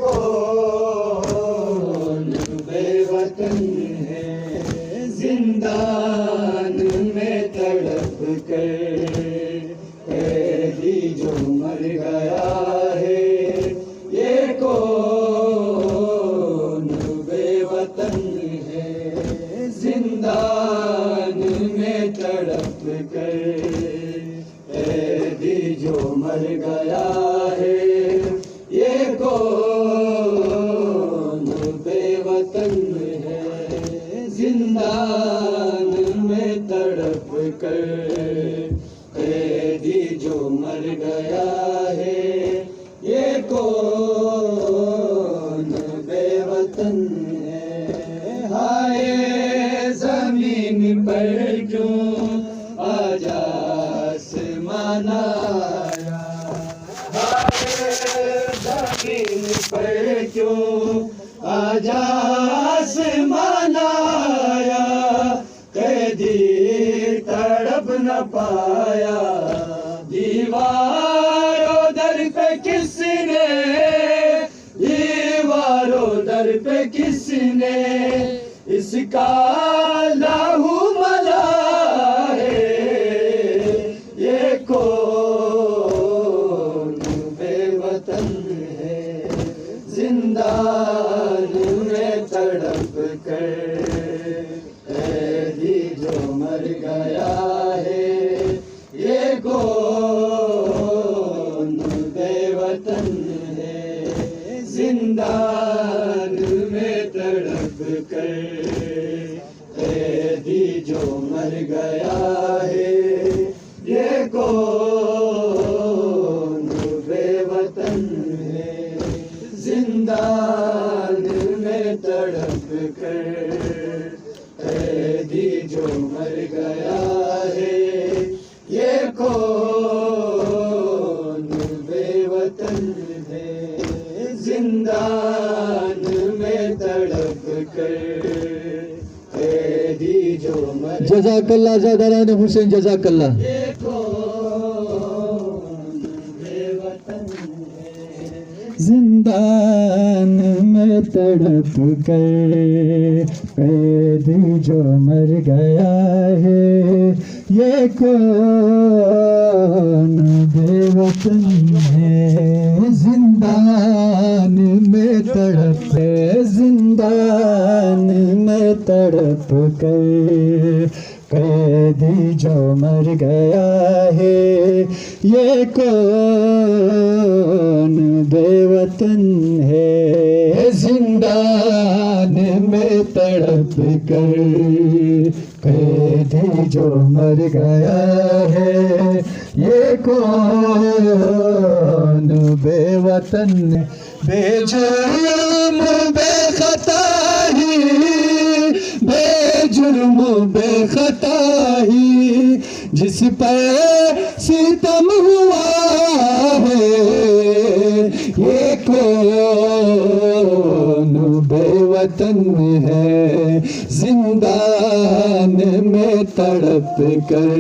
کون بے وطن ہے زندان میں تڑپ کر، قیدی جو مر گیا ہے یہ کون بے وطن ہے زندان میں تڑپ کر، قیدی جو مر گیا ہے یہ کون بے وطن ہے زندان میں تڑپ کر، قیدی جو مر گیا ہے یہ کون بے وطن ہے۔ ہائے زمین پر کیوں آج آسمان آیا، زمین پر کیوں آج آسمان آیا، قیدی تڑپ نہ پایا، دیواروں در پہ کس نے، دیواروں در پہ کس نے اس کا لہو ملا ہے، یہ کون بے وطن ہے زندان میں تڑپ کر، قیدی جو مر گیا ہے یہ کون بے وطن ہے زندان میں تڑپ کر، قیدی جو مر گیا ہے یہ کون بے وطن ہے زندان میں تڑپ کر، قیدی جو مر گیا ہے یہ کون بے وطن ہے زندان میں تڑپ کر، قیدی جو مر جزاک اللہ زادران حسین، جزاک اللہ۔ یہ کون بے وطن ہے زندان میں تڑپ کر، قیدی جو مر گیا ہے یہ کون بے وطن ہے زندان میں تڑپ، زندان میں تڑپ کر، قیدی جو مر گیا ہے یہ کون بے وطن ہے زندان میں تڑپ کر، قیدی جو مر گیا ہے یہ کون بے وطن، بے جرم بے خطا ہی، بے جرم بے خطا ہی جس پر ستم ہوا ہے یہ کون بے وطن ہے زندان میں تڑپ کر،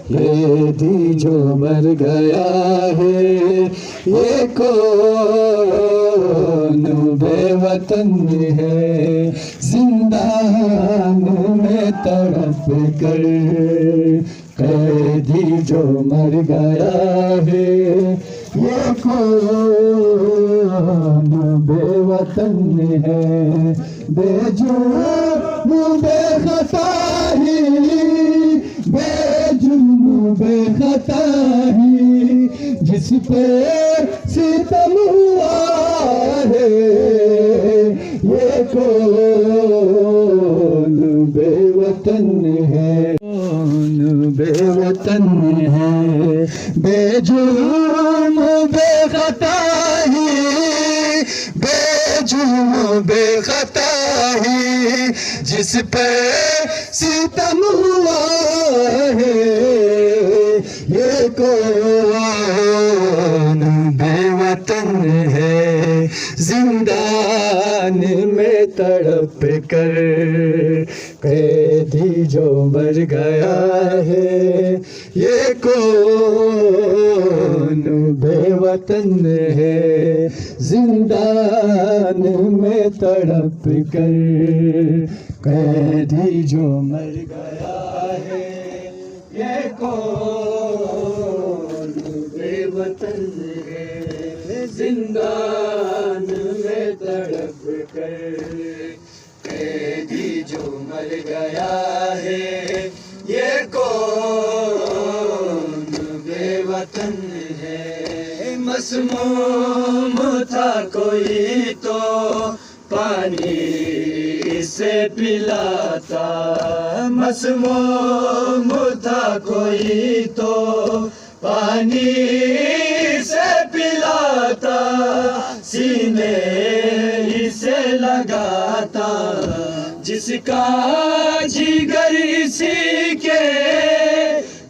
قیدی جو مر گیا ہے یہ کون بے وطن ہے زندان میں تڑپ کر، قیدی جو مر گیا ہے یہ کون بے وطن ہے، بے جرم بے خطا ہی، بے جرم بے خطا ہی جس پہ ستم ہوا ہے یہ کون بے وطن ہے، کون بے وطن ہے، بے جرم بے خطا ہی، بے جرم بے خطا ہی جس پہ ستم ہوا ہے یہ کون بے وطن ہے زندان میں تڑپ کر، قیدی جو مر گیا ہے یہ کون بے وطن ہے، زندان میں تڑپ کر، قیدی جو مر گیا ہے یہ کون بے وطن ہے، زندان میں تڑپ کر، قیدی جو مر گیا ہے یہ کون بے وطن ہے، مسموم تھا کوئی تو پانی سے پلاتا، مسموم تھا کوئی تو پانی سے پلاتا، سینے ہی سے لگاتا، جس کا جگر اسی کے،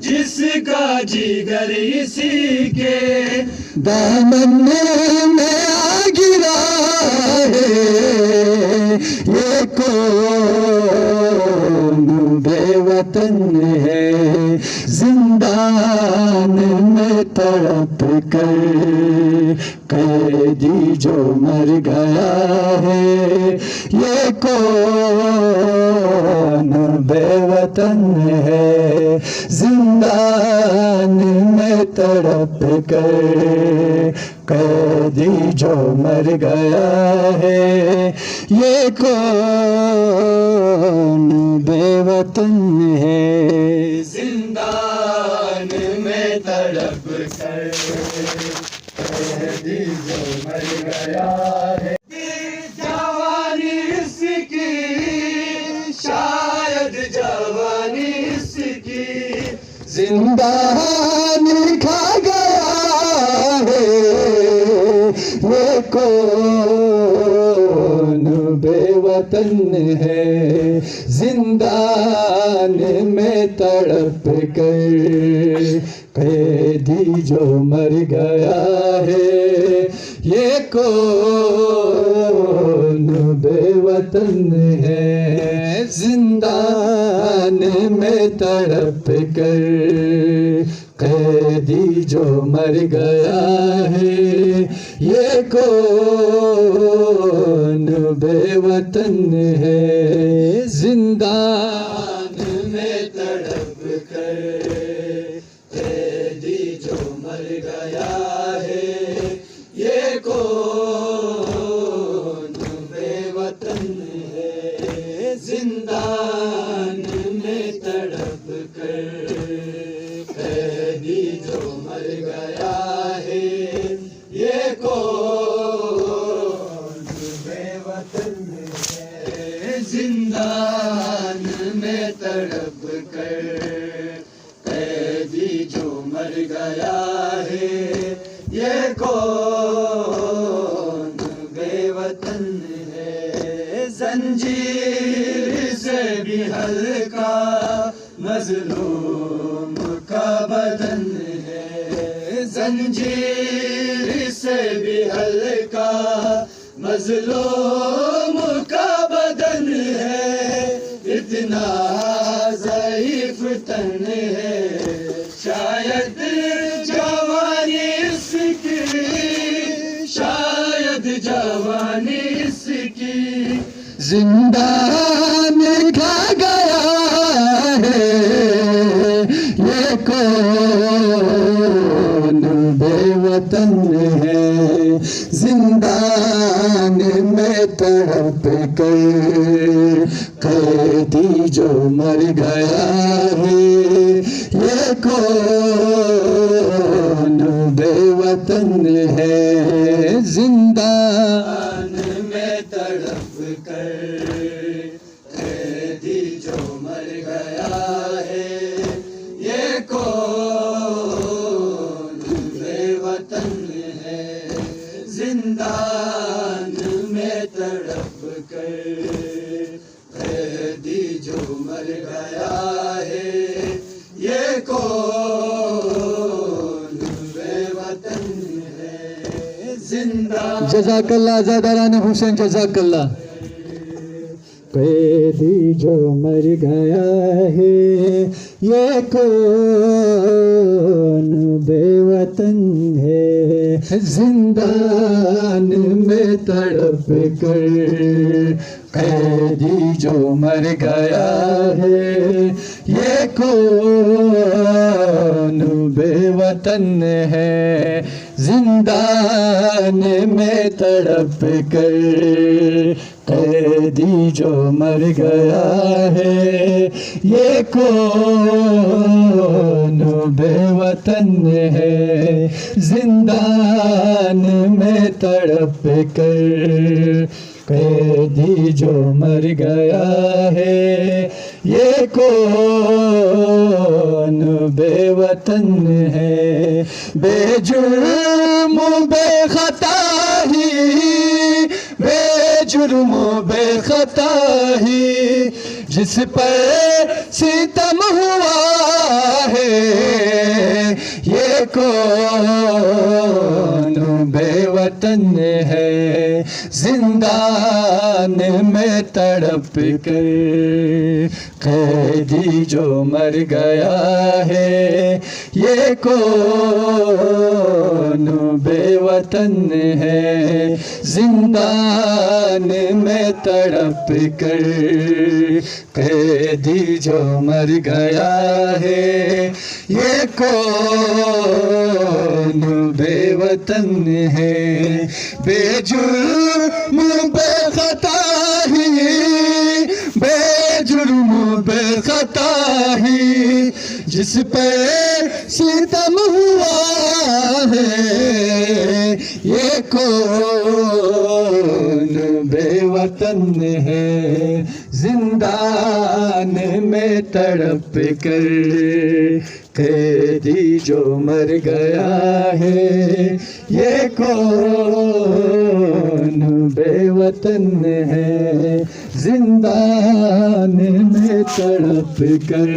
جس کا جگر اسی کے دامن میں آ گرا ہے، یہ کون بے وطن ہے، زندان میں تڑپ کر، قیدی جو مر گیا ہے یہ کون بے وطن ہے، زندان میں تڑپ کر، قیدی جو مر گیا ہے یہ کون بے وطن ہے، زندان میں تڑپ کر، قیدی جو مر گیا ہے، جوانی اس کی شاید جوانی اس کی زندان کھا گیا ہے، یہ کون بے وطن ہے، زندان میں تڑپ کر، قیدی جو مر گیا ہے یہ کون بے وطن ہے، زندان میں تڑپ کر، قیدی جو مر گیا ہے یہ کون بے وطن ہے، زندان میں تڑپ کر، قیدی جو مر گیا ہے یہ کون بے وطن ہے، زندان میں تڑپ کر، قیدی جو مر گیا ہے یہ کون بے وطن ہے، زندان میں تڑپ کر، قیدی جو مر گیا ہے یہ کون بے وطن ہے، زنجیر سے بھی ہلکا مظلوم کا بدن ہے، زنجیر سے بھی ہلکا مظلوم کا بدن ہے، اتنا ضعیف تن ہے، شاید جوانی اس کی، شاید جوانی اس کی زندان کھا گیا ہے، یہ کون بے وطن ہے، زندان میں تڑپ کر، قیدی جو مر گیا ہے یہ کون بے وطن ہے، زندان میں تڑپ کر، قیدی جو مر گیا ہے یہ کون بے وطن ہے، زندان میں تڑپ کر، قیدی جو مر گیا ہے یہ کون بے وطن ہے، زندان جزاک اللہ زادران حسین، جزاک اللہ. قیدی جو مر گیا ہے یہ کون بے وطن ہے، زندان میں تڑپ کر. قیدی جو مر گیا ہے یہ کون بے وطن ہے، زندان میں تڑپ کر. قیدی جو مر گیا ہے یہ کون بے وطن ہے، زندان میں تڑپ کر. قیدی جو مر گیا ہے یہ کون بے وطن ہے، بے جرم بے خطا ہی، بے جرم بے خطا ہی، جس پر ستم ہوا ہے یہ کون بے وطن ہے، زندان میں تڑپ کر. قیدی جو مر گیا ہے یہ کون بے وطن ہے، زندان میں تڑپ کر. قیدی جو مر گیا ہے یہ کون بے وطن ہے، بے جرم بے خطا ہی، بے جرم بے خطا ہی، جس پہ ستم ہوا ہے یہ کون بے وطن ہے، زندان میں تڑپ کر. قیدی جو مر گیا ہے یہ کون بے وطن ہے، زندان میں تڑپ کر.